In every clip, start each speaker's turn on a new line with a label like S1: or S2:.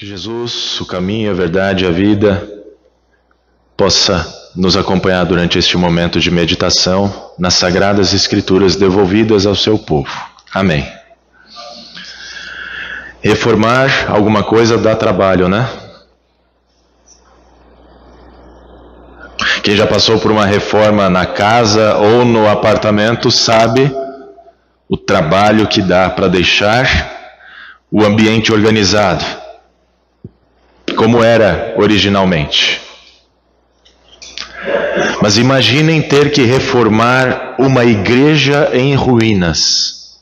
S1: Que Jesus, o caminho, a verdade e a vida, possa nos acompanhar durante este momento de meditação nas Sagradas Escrituras devolvidas ao seu povo. Amém. Reformar alguma coisa dá trabalho, né? Quem já passou por uma reforma na casa ou no apartamento sabe o trabalho que dá para deixar o ambiente organizado, como era originalmente. Mas imaginem ter que reformar uma igreja em ruínas.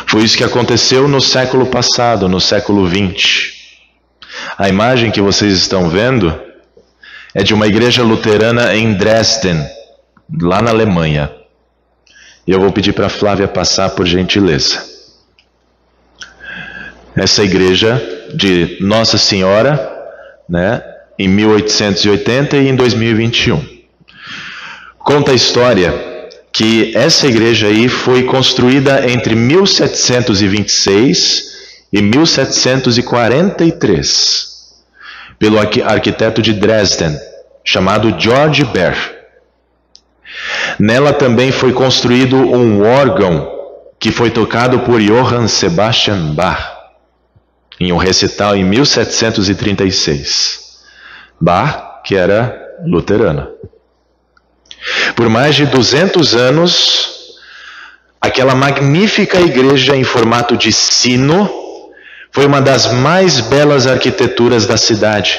S1: Foi isso que aconteceu no século passado, no século XX. A imagem que vocês estão vendo é de uma igreja luterana em Dresden, lá na Alemanha. E eu vou pedir para a Flávia passar, por gentileza. Essa igreja de Nossa Senhora, né, em 1880 e em 2021. Conta a história que essa igreja aí foi construída entre 1726 e 1743 pelo arquiteto de Dresden, chamado George Baer. Nela também foi construído um órgão que foi tocado por Johann Sebastian Bach em um recital em 1736. Bach, que era luterana. Por mais de 200 anos, aquela magnífica igreja em formato de sino foi uma das mais belas arquiteturas da cidade.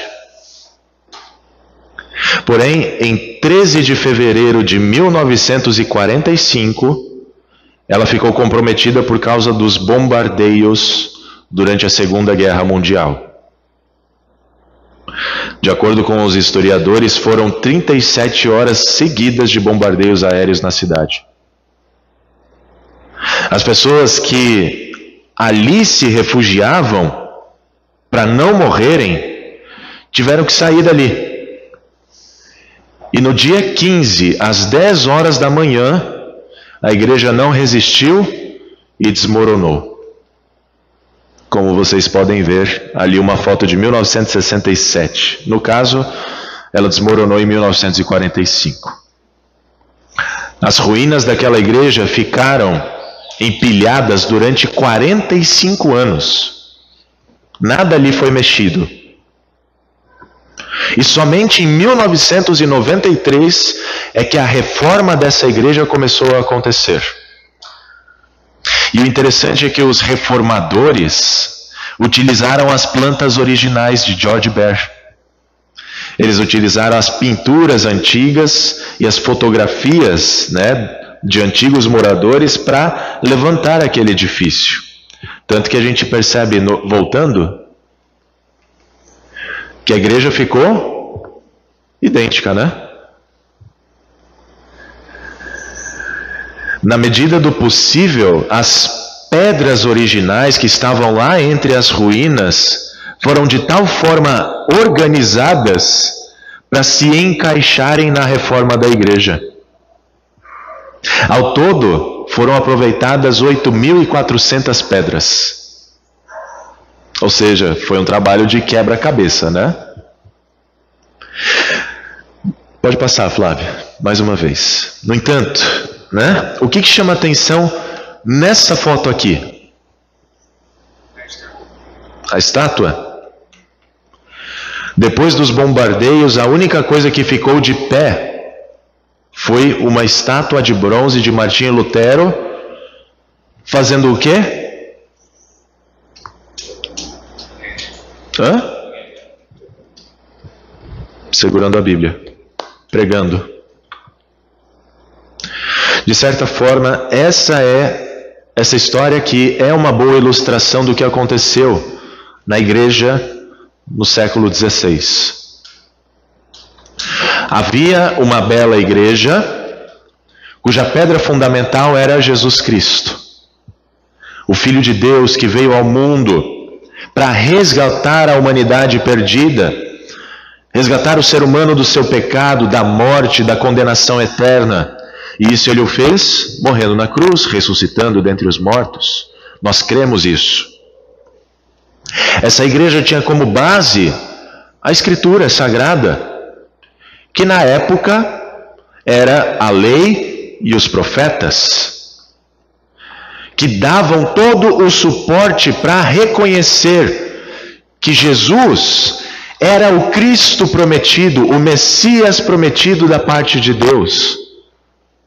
S1: Porém, em 13 de fevereiro de 1945, ela ficou comprometida por causa dos bombardeios durante a Segunda Guerra Mundial. De acordo com os historiadores, foram 37 horas seguidas de bombardeios aéreos na cidade. As pessoas que ali se refugiavam, para não morrerem, tiveram que sair dali. E no dia 15, às 10 horas da manhã, a igreja não resistiu e desmoronou. Como vocês podem ver, ali uma foto de 1967. No caso, ela desmoronou em 1945. As ruínas daquela igreja ficaram empilhadas durante 45 anos. Nada ali foi mexido. E somente em 1993 é que a reforma dessa igreja começou a acontecer. E o interessante é que os reformadores utilizaram as plantas originais de George Baer. Eles utilizaram as pinturas antigas e as fotografias, né, de antigos moradores para levantar aquele edifício. Tanto que a gente percebe, voltando, que a igreja ficou idêntica, né? Na medida do possível, as pedras originais que estavam lá entre as ruínas foram de tal forma organizadas para se encaixarem na reforma da igreja. Ao todo, foram aproveitadas 8.400 pedras. Ou seja, foi um trabalho de quebra-cabeça, né? Pode passar, Flávia, mais uma vez. No entanto, né, o que chama atenção nessa foto aqui? A estátua. Depois dos bombardeios, a única coisa que ficou de pé foi uma estátua de bronze de Martinho Lutero, fazendo o quê? Segurando a Bíblia, pregando. De certa forma, essa história aqui é uma boa ilustração do que aconteceu na igreja no século XVI. Havia uma bela igreja, cuja pedra fundamental era Jesus Cristo, o Filho de Deus que veio ao mundo para resgatar a humanidade perdida, resgatar o ser humano do seu pecado, da morte, da condenação eterna. E isso ele o fez morrendo na cruz, ressuscitando dentre os mortos. Nós cremos isso. Essa igreja tinha como base a Escritura Sagrada, que na época era a lei e os profetas, que davam todo o suporte para reconhecer que Jesus era o Cristo prometido, o Messias prometido da parte de Deus,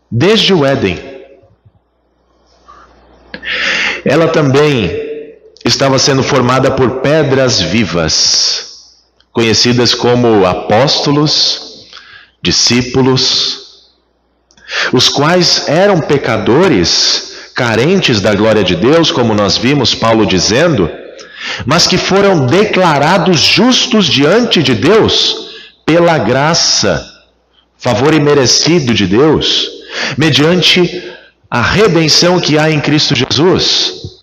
S1: desde o Éden. Ela também estava sendo formada por pedras vivas, conhecidas como apóstolos, discípulos, os quais eram pecadores, carentes da glória de Deus, como nós vimos Paulo dizendo, mas que foram declarados justos diante de Deus pela graça, favor imerecido de Deus, mediante a redenção que há em Cristo Jesus,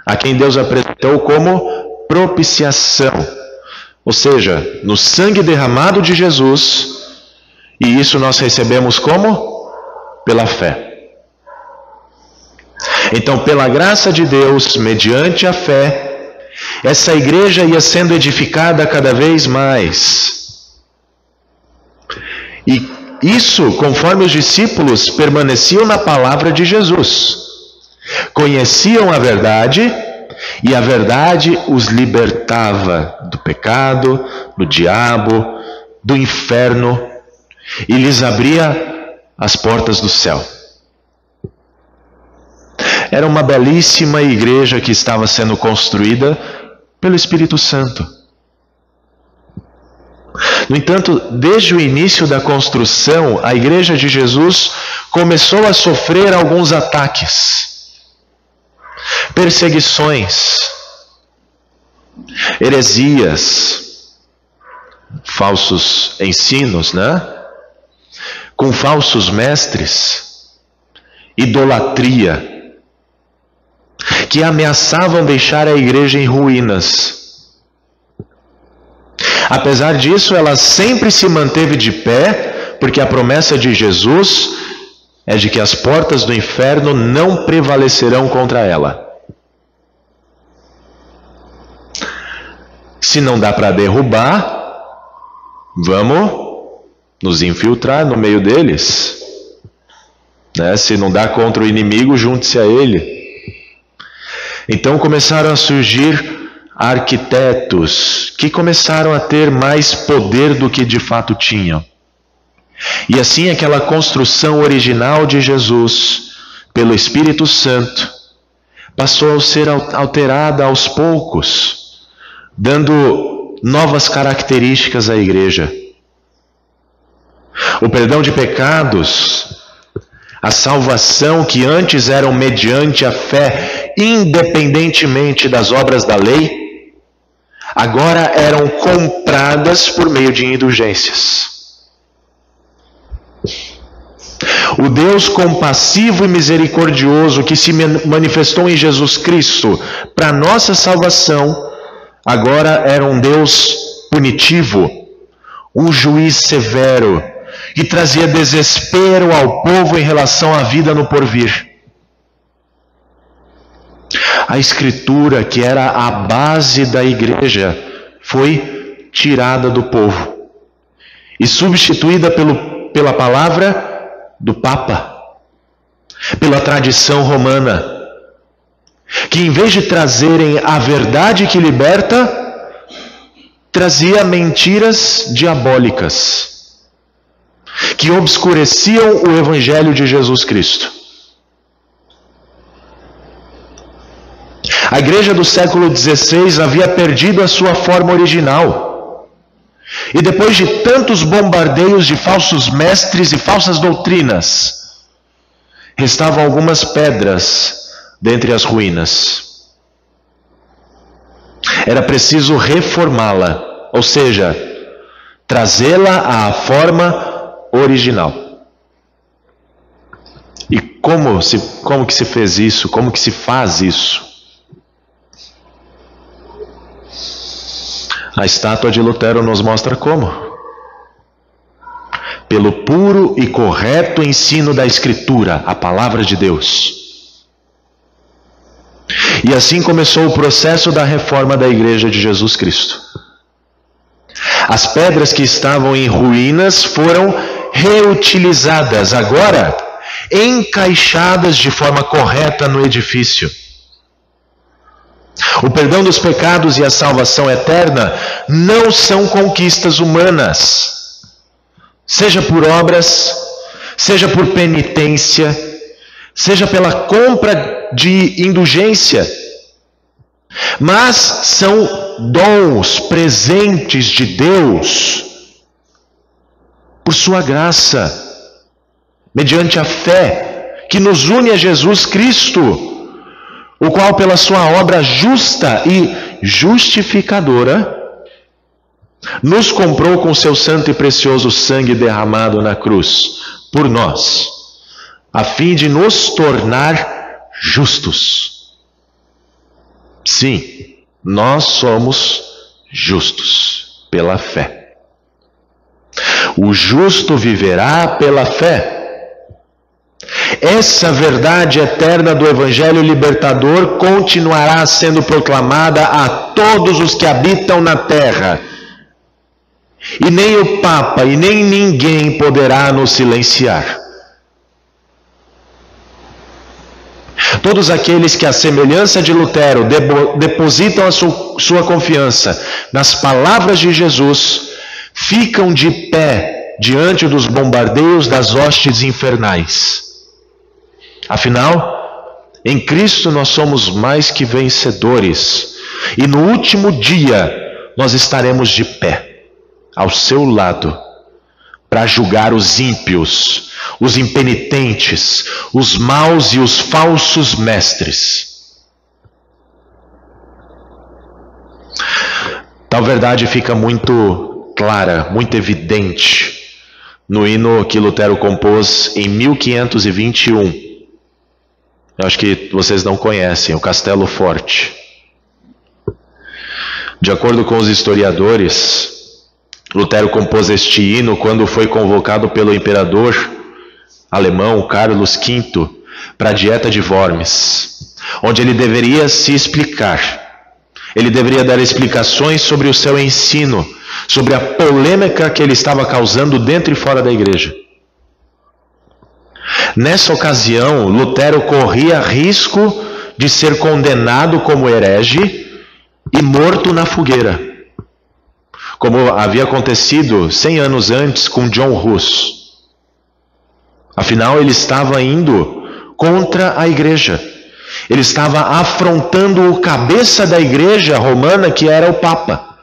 S1: a quem Deus apresentou como propiciação, ou seja, no sangue derramado de Jesus, e isso nós recebemos como? Pela fé. Então, pela graça de Deus, mediante a fé, essa igreja ia sendo edificada cada vez mais. E isso conforme os discípulos permaneciam na palavra de Jesus. Conheciam a verdade, e a verdade os libertava do pecado, do diabo, do inferno, e lhes abria as portas do céu. Era uma belíssima igreja que estava sendo construída pelo Espírito Santo. No entanto, desde o início da construção, a igreja de Jesus começou a sofrer alguns ataques, perseguições, heresias, falsos ensinos, com falsos mestres, idolatria, que ameaçavam deixar a igreja em ruínas. Apesar disso, ela sempre se manteve de pé, porque a promessa de Jesus é de que as portas do inferno não prevalecerão contra ela. Se não dá para derrubar, vamos nos infiltrar no meio deles. Se não dá contra o inimigo, junte-se a ele. Então começaram a surgir arquitetos que começaram a ter mais poder do que de fato tinham. E assim aquela construção original de Jesus, pelo Espírito Santo, passou a ser alterada aos poucos, dando novas características à igreja. O perdão de pecados, a salvação que antes eram mediante a fé, independentemente das obras da lei, agora eram compradas por meio de indulgências. O Deus compassivo e misericordioso que se manifestou em Jesus Cristo para nossa salvação, agora era um Deus punitivo, um juiz severo, que trazia desespero ao povo em relação à vida no porvir. A Escritura, que era a base da igreja, foi tirada do povo e substituída pela palavra do Papa, pela tradição romana, que em vez de trazerem a verdade que liberta, trazia mentiras diabólicas, que obscureciam o Evangelho de Jesus Cristo. A igreja do século XVI havia perdido a sua forma original. E depois de tantos bombardeios de falsos mestres e falsas doutrinas, restavam algumas pedras dentre as ruínas. Era preciso reformá-la, ou seja, trazê-la à forma original. E como que se fez isso? Como que se faz isso? A estátua de Lutero nos mostra como. Pelo puro e correto ensino da Escritura, a palavra de Deus. E assim começou o processo da reforma da Igreja de Jesus Cristo. As pedras que estavam em ruínas foram reutilizadas, agora encaixadas de forma correta no edifício. O perdão dos pecados e a salvação eterna não são conquistas humanas, seja por obras, seja por penitência, seja pela compra de indulgência, mas são dons, presentes de Deus, por sua graça, mediante a fé que nos une a Jesus Cristo, o qual pela sua obra justa e justificadora, nos comprou com seu santo e precioso sangue derramado na cruz, por nós, a fim de nos tornar justos. Sim, nós somos justos pela fé. O justo viverá pela fé. Essa verdade eterna do Evangelho libertador continuará sendo proclamada a todos os que habitam na terra. E nem o Papa e nem ninguém poderá nos silenciar. Todos aqueles que, à semelhança de Lutero, depositam a sua confiança nas palavras de Jesus, ficam de pé diante dos bombardeios das hostes infernais. Afinal, em Cristo nós somos mais que vencedores, e no último dia nós estaremos de pé, ao seu lado, para julgar os ímpios, os impenitentes, os maus e os falsos mestres. Tal verdade fica muito clara, muito evidente, no hino que Lutero compôs em 1521. Eu acho que vocês não conhecem, o Castelo Forte. De acordo com os historiadores, Lutero compôs este hino quando foi convocado pelo imperador alemão Carlos V para a Dieta de Worms, onde ele deveria se explicar. Ele deveria dar explicações sobre o seu ensino, sobre a polêmica que ele estava causando dentro e fora da igreja. Nessa ocasião, Lutero corria risco de ser condenado como herege e morto na fogueira, como havia acontecido 100 anos antes com John Hus. Afinal, ele estava indo contra a igreja. Ele estava afrontando o cabeça da igreja romana, que era o Papa.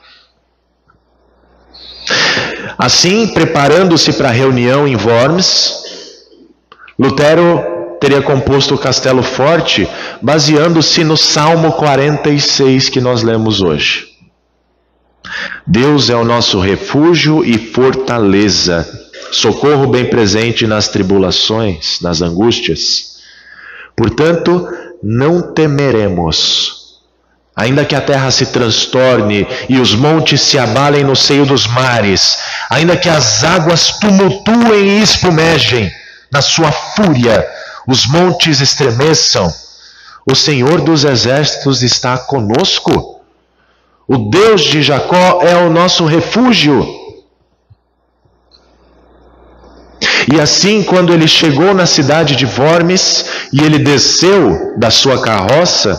S1: Assim, preparando-se para a reunião em Worms, Lutero teria composto o Castelo Forte baseando-se no Salmo 46 que nós lemos hoje. Deus é o nosso refúgio e fortaleza, socorro bem presente nas tribulações, nas angústias. Portanto, não temeremos, ainda que a terra se transtorne e os montes se abalem no seio dos mares, ainda que as águas tumultuem e espumejem, na sua fúria os montes estremeçam, o Senhor dos exércitos está conosco. O Deus de Jacó é o nosso refúgio. E assim, quando ele chegou na cidade de Worms e ele desceu da sua carroça,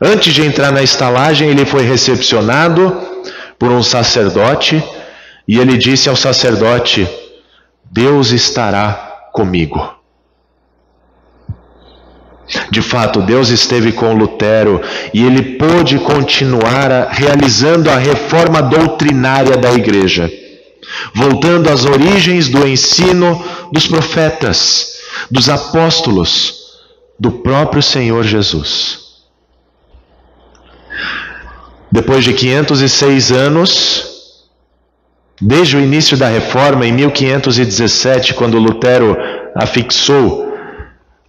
S1: antes de entrar na estalagem, ele foi recepcionado por um sacerdote e ele disse ao sacerdote: Deus estará comigo. De fato, Deus esteve com Lutero e ele pôde continuar realizando a reforma doutrinária da igreja, voltando às origens do ensino dos profetas, dos apóstolos, do próprio Senhor Jesus. Depois de 506 anos, desde o início da reforma, em 1517, quando Lutero afixou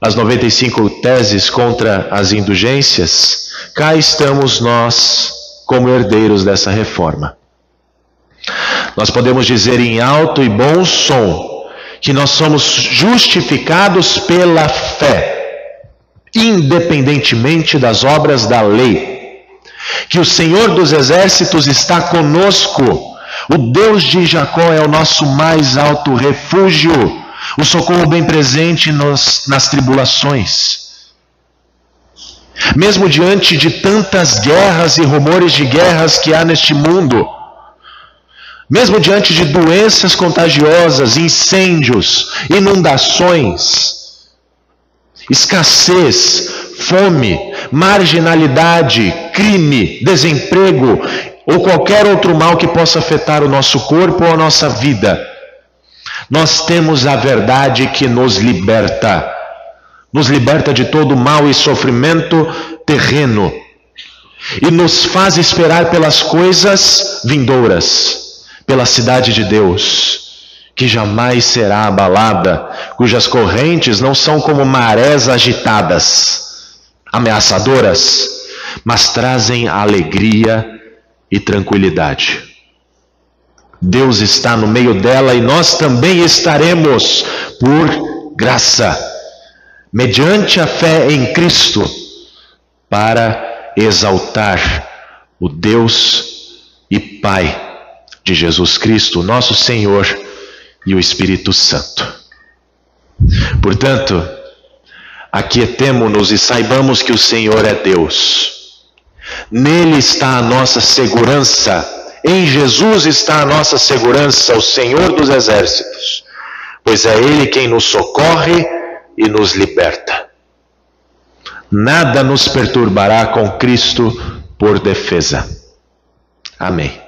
S1: as 95 teses contra as indulgências, cá estamos nós como herdeiros dessa reforma. Nós podemos dizer em alto e bom som que nós somos justificados pela fé independentemente das obras da lei. Que o Senhor dos Exércitos está conosco. O Deus de Jacó é o nosso mais alto refúgio, o socorro bem presente nas tribulações. Mesmo diante de tantas guerras e rumores de guerras que há neste mundo, mesmo diante de doenças contagiosas, incêndios, inundações, escassez, fome, marginalidade, crime, desemprego ou qualquer outro mal que possa afetar o nosso corpo ou a nossa vida, nós temos a verdade que nos liberta de todo mal e sofrimento terreno e nos faz esperar pelas coisas vindouras, pela cidade de Deus, que jamais será abalada, cujas correntes não são como marés agitadas, ameaçadoras, mas trazem alegria e tranquilidade. Deus está no meio dela e nós também estaremos por graça, mediante a fé em Cristo, para exaltar o Deus e Pai de Jesus Cristo, nosso Senhor, e o Espírito Santo. Portanto, aquietemo-nos e saibamos que o Senhor é Deus. Nele está a nossa segurança, em Jesus está a nossa segurança, o Senhor dos Exércitos, pois é Ele quem nos socorre e nos liberta. Nada nos perturbará com Cristo por defesa. Amém.